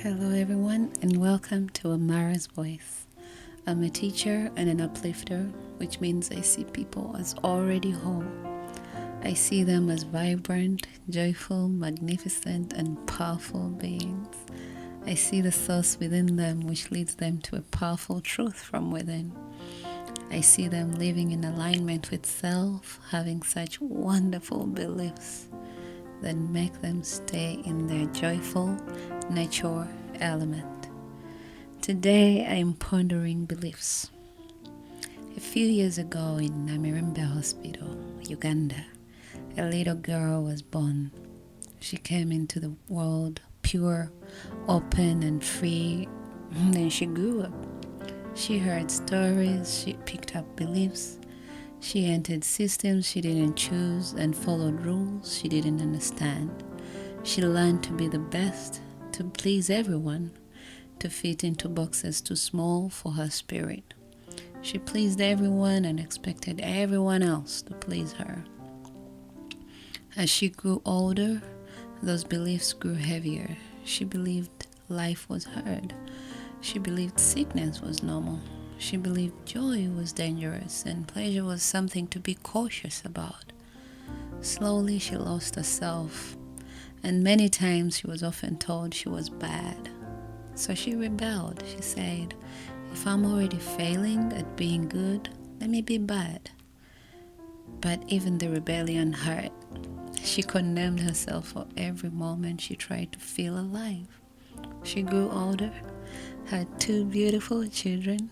Hello, everyone, and welcome to Amara's Voice. I'm a teacher and an uplifter, which means I see people as already whole. I see them as vibrant, joyful, magnificent, and powerful beings. I see the source within them, which leads them to a powerful truth from within. I see them living in alignment with self, having such wonderful beliefs that make them stay in their joyful nature element. Today I am pondering beliefs. A few years ago in Amara Hospital, Uganda, a little girl was born. She came into the world pure, open, and free. Then she grew up. She heard stories, she picked up beliefs. She entered systems she didn't choose and followed rules she didn't understand. She learned to be the best, to please everyone, to fit into boxes too small for her spirit. She pleased everyone and expected everyone else to please her. As she grew older, those beliefs grew heavier. She believed life was hard. She believed sickness was normal. She believed joy was dangerous and pleasure was something to be cautious about. Slowly she lost herself, and many times she was often told she was bad. So she rebelled. She said, if I'm already failing at being good, let me be bad. But even the rebellion hurt. She condemned herself for every moment she tried to feel alive. She grew older, had 2 beautiful children,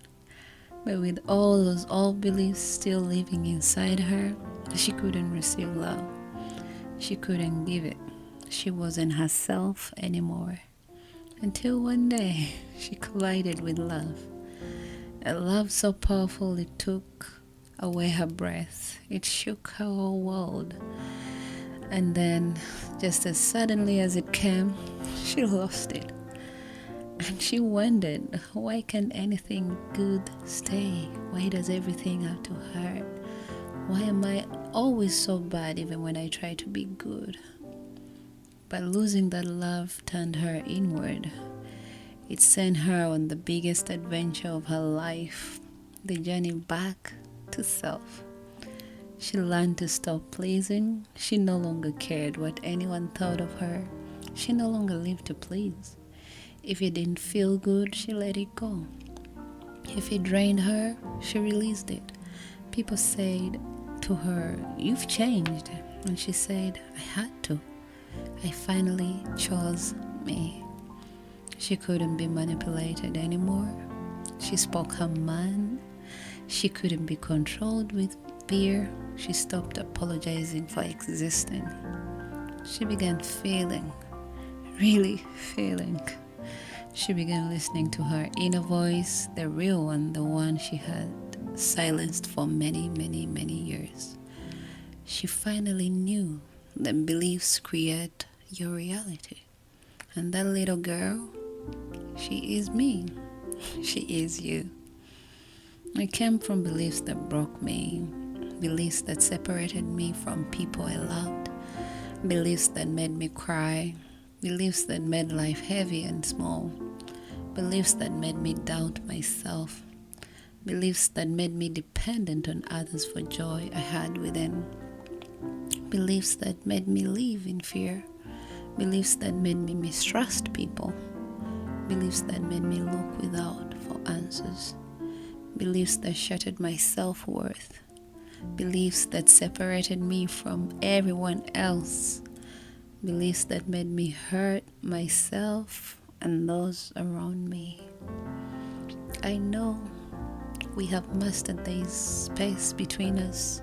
but with all those old beliefs still living inside her, she couldn't receive love. She couldn't give it. She wasn't herself anymore. Until one day, she collided with love. A love so powerful it took away her breath. It shook her whole world. And then, just as suddenly as it came, she lost it. And she wondered, why can't anything good stay? Why does everything have to hurt? Why am I always so bad even when I try to be good? But losing that love turned her inward. It sent her on the biggest adventure of her life, the journey back to self. She learned to stop pleasing. She no longer cared what anyone thought of her. She no longer lived to please. If it didn't feel good, she let it go. If it drained her, she released it. People said to her, you've changed. And she said, I had to. I finally chose me. She couldn't be manipulated anymore. She spoke her mind. She couldn't be controlled with fear. She stopped apologizing for existing. She began feeling, really feeling. She began listening to her inner voice, the real one, the one she had silenced for many, many, many years. She finally knew that beliefs create your reality. And that little girl, she is me. She is you. I came from beliefs that broke me, beliefs that separated me from people I loved, beliefs that made me cry, beliefs that made life heavy and small, beliefs that made me doubt myself, beliefs that made me dependent on others for joy I had within, beliefs that made me live in fear, beliefs that made me mistrust people, beliefs that made me look without for answers, beliefs that shattered my self-worth, beliefs that separated me from everyone else, beliefs that made me hurt myself and those around me. I know we have mastered this space between us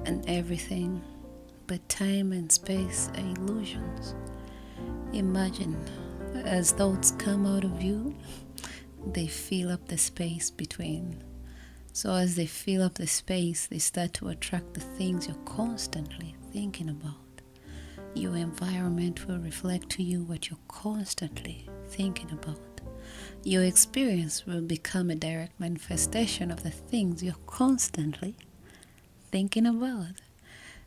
and everything, but time and space are illusions. Imagine, as thoughts come out of you, they fill up the space between. So as they fill up the space, they start to attract the things you're constantly thinking about. Your environment will reflect to you what you're constantly thinking about. Your experience will become a direct manifestation of the things you're constantly thinking about.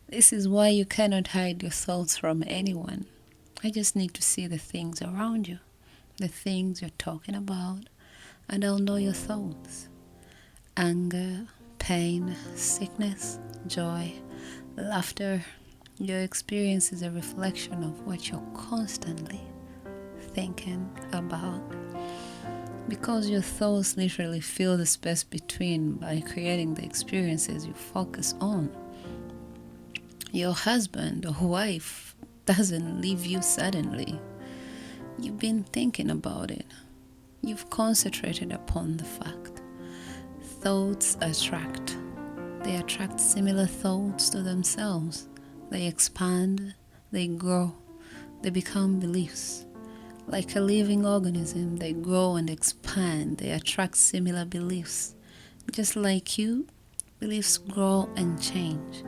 This is why you cannot hide your thoughts from anyone. I just need to see the things around you, the things you're talking about, and I'll know your thoughts. Anger, pain, sickness, joy, laughter. Your experience is a reflection of what you're constantly thinking about. Because your thoughts literally fill the space between by creating the experiences you focus on. Your husband or wife doesn't leave you suddenly. You've been thinking about it. You've concentrated upon the fact. Thoughts attract. They attract similar thoughts to themselves. They expand, they grow, they become beliefs. Like a living organism, they grow and expand, they attract similar beliefs. Just like you, beliefs grow and change.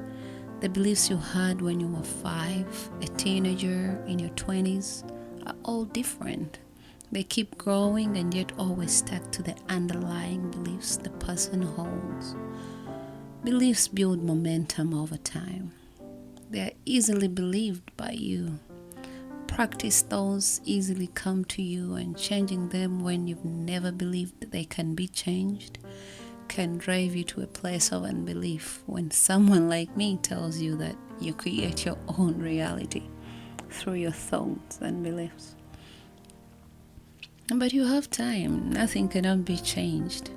The beliefs you had when you were 5, a teenager, in your 20s, are all different. They keep growing and yet always stuck to the underlying beliefs the person holds. Beliefs build momentum over time. They are easily believed by you. Practice those easily come to you, and changing them when you've never believed they can be changed can drive you to a place of unbelief when someone like me tells you that you create your own reality through your thoughts and beliefs. But you have time. Nothing cannot be changed.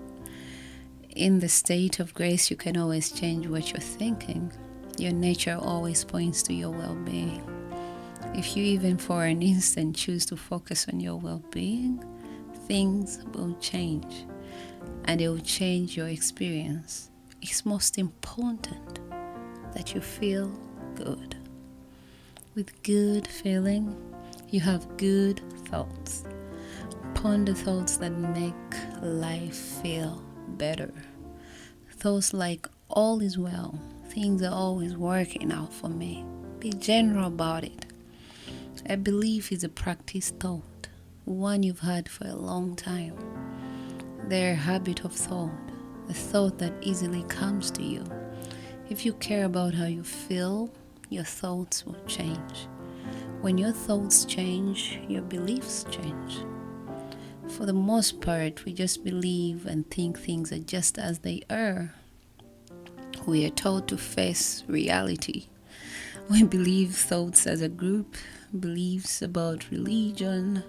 In the state of grace, you can always change what you're thinking. Your nature always points to your well-being. If you even for an instant choose to focus on your well-being, things will change, and it will change your experience. It's most important that you feel good. With good feeling, you have good thoughts. Ponder thoughts that make life feel better. Thoughts like all is well, things are always working out for me. Be general about it. A belief is a practiced thought, one you've had for a long time. They're a habit of thought, a thought that easily comes to you. If you care about how you feel, your thoughts will change. When your thoughts change, your beliefs change. For the most part, we just believe and think things are just as they are. We are taught to face reality. We believe thoughts as a group, beliefs about religion,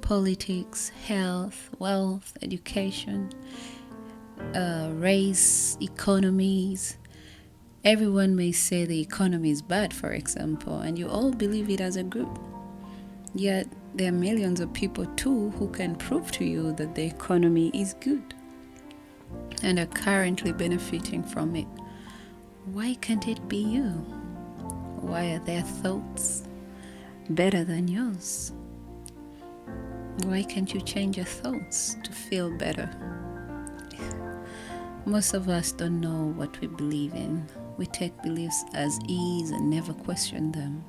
politics, health, wealth, education, race, economies. Everyone may say the economy is bad, for example, and you all believe it as a group. Yet there are millions of people too who can prove to you that the economy is good and are currently benefiting from it. Why can't it be you? Why are their thoughts better than yours? Why can't you change your thoughts to feel better? Most of us don't know what we believe in. We take beliefs as is and never question them.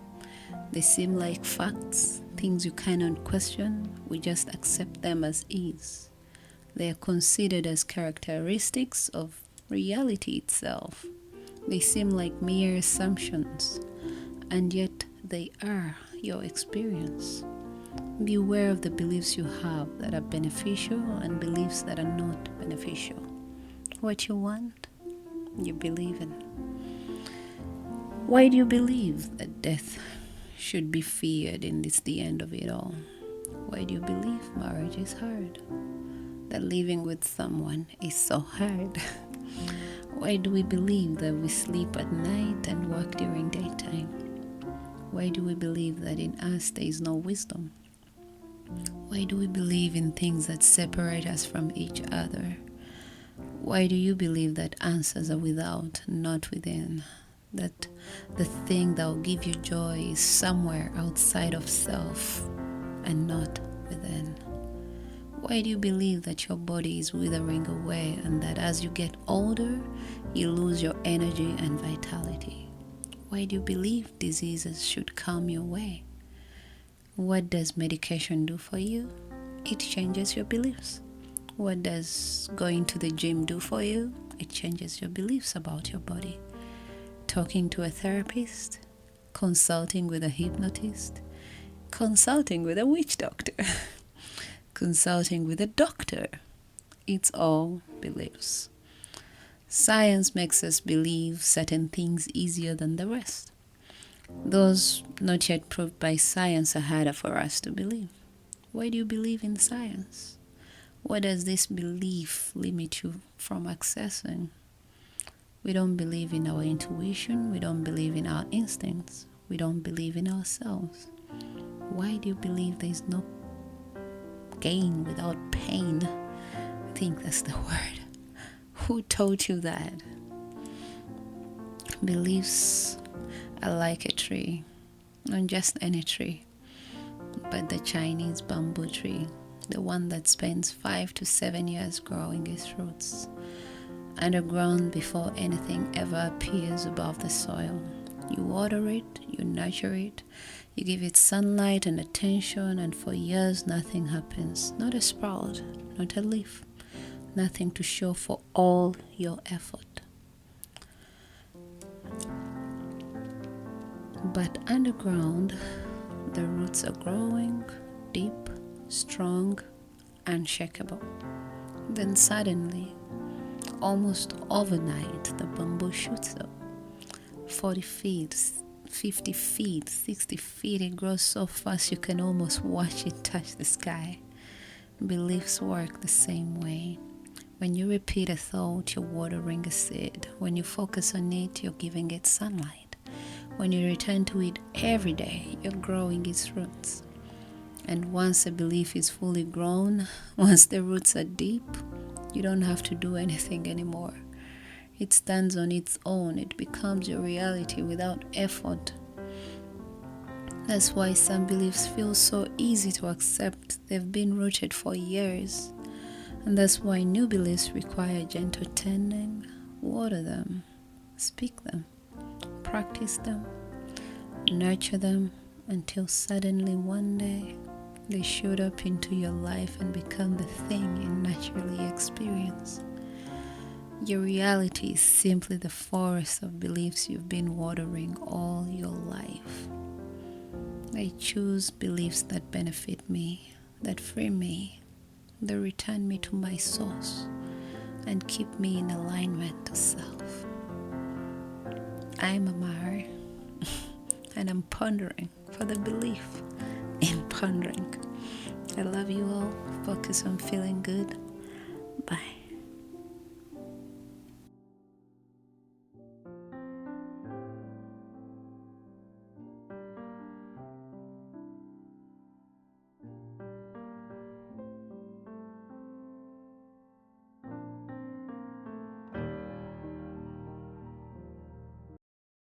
They seem like facts, things you cannot question. We just accept them as is. They are considered as characteristics of reality itself. They seem like mere assumptions, and yet they are your experience. Beware of the beliefs you have that are beneficial and beliefs that are not beneficial. What you want, you believe in. Why do you believe that death should be feared and it's the end of it all? Why do you believe marriage is hard? That living with someone is so hard? Why do we believe that we sleep at night and work during daytime? Why do we believe that in us there is no wisdom? Why do we believe in things that separate us from each other? Why do you believe that answers are without, not within? That the thing that will give you joy is somewhere outside of self and not within? Why do you believe that your body is withering away and that as you get older, you lose your energy and vitality? Why do you believe diseases should come your way? What does medication do for you? It changes your beliefs. What does going to the gym do for you? It changes your beliefs about your body. Talking to a therapist, consulting with a hypnotist, consulting with a witch doctor. consulting with a doctor. It's all beliefs. Science makes us believe certain things easier than the rest. Those not yet proved by science are harder for us to believe. Why do you believe in science? What does this belief limit you from accessing? We don't believe in our intuition. We don't believe in our instincts. We don't believe in ourselves. Why do you believe there is no gain without pain? I think that's the word. Who told you that? Beliefs are like a tree. Not just any tree, but the Chinese bamboo tree. The one that spends 5 to 7 years growing its roots underground before anything ever appears above the soil. You water it, you nurture it, you give it sunlight and attention, and for years nothing happens. Not a sprout, not a leaf, nothing to show for all your effort. But underground, the roots are growing deep, strong, unshakable. Then suddenly, almost overnight, the bamboo shoots up. 40 feet, 50 feet, 60 feet, it grows so fast you can almost watch it touch the sky. Beliefs work the same way. When you repeat a thought, you're watering a seed. When you focus on it, you're giving it sunlight. When you return to it every day, you're growing its roots. And once a belief is fully grown, once the roots are deep, you don't have to do anything anymore. It stands on its own. It becomes your reality without effort. That's why some beliefs feel so easy to accept. They've been rooted for years. And that's why new beliefs require gentle tending. Water them, speak them, practice them, nurture them until suddenly one day they shoot up into your life and become the thing you naturally experience. Your reality is simply the forest of beliefs you've been watering all your life. I choose beliefs that benefit me, that free me, that return me to my source, and keep me in alignment to self. I'm Amara, and I'm pondering for the belief in pondering. I love you all. Focus on feeling good. Bye.